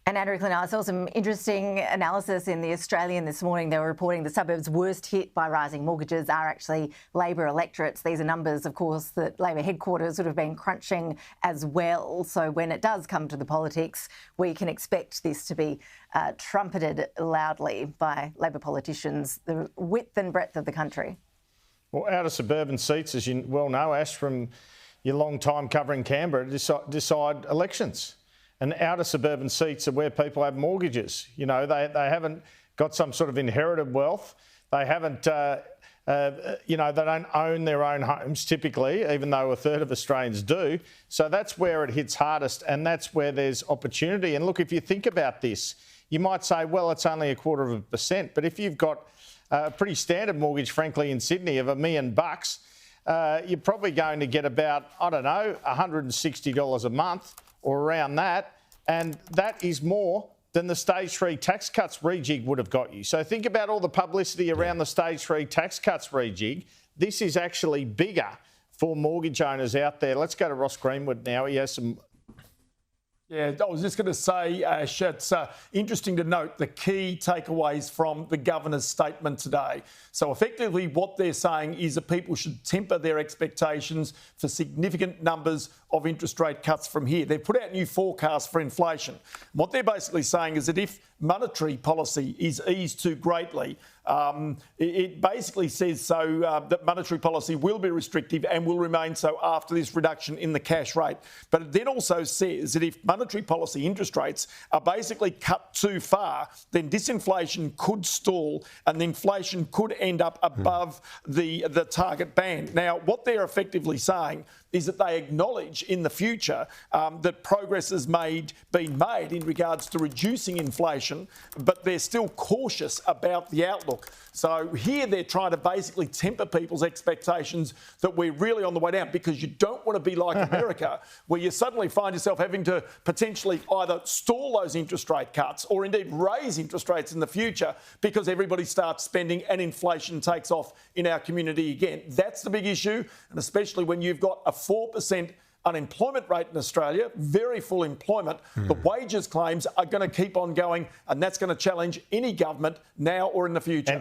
And Andrew Clennell, I saw some interesting analysis in The Australian this morning. They were reporting the suburbs worst hit by rising mortgages are actually Labor electorates. These are numbers, of course, that Labor headquarters would have been crunching as well. So when it does come to the politics, we can expect this to be trumpeted loudly by Labor politicians, the width and breadth of the country. Well, out of suburban seats, as you well know, Ash, from your long time covering Canberra, decide elections. And outer suburban seats are where people have mortgages. You know, they haven't got some sort of inherited wealth. They haven't, you know, they don't own their own homes typically, even though a third of Australians do. So that's where it hits hardest, and that's where there's opportunity. And look, if you think about this, you might say, well, it's only 0.25%. But if you've got a pretty standard mortgage, frankly, in Sydney of $1 million, you're probably going to get about, I don't know, $160 a month or around that, and that is more than the stage 3 tax cuts rejig would have got you. So think about all the publicity around the stage 3 tax cuts rejig. This is actually bigger for mortgage owners out there. Let's go to Ross Greenwood now. He has some... Yeah, I was just going to say, Ash, it's interesting to note the key takeaways from the Governor's statement today. So effectively what they're saying is that people should temper their expectations for significant numbers of interest rate cuts from here. They've put out new forecasts for inflation. What they're basically saying is that if monetary policy is eased too greatly, it basically says so that monetary policy will be restrictive and will remain so after this reduction in the cash rate. But it then also says that if monetary policy interest rates are basically cut too far, then disinflation could stall and the inflation could end up above the target band. Now, what they're effectively saying is that they acknowledge in the future that progress has been made in regards to reducing inflation, but they're still cautious about the outlook. So here they're trying to basically temper people's expectations that we're really on the way down, because you don't want to be like America, where you suddenly find yourself having to potentially either stall those interest rate cuts or indeed raise interest rates in the future because everybody starts spending and inflation takes off in our community again. That's the big issue, and especially when you've got a 4% unemployment rate in Australia, very full employment, the wages claims are going to keep on going, and that's going to challenge any government now or in the future.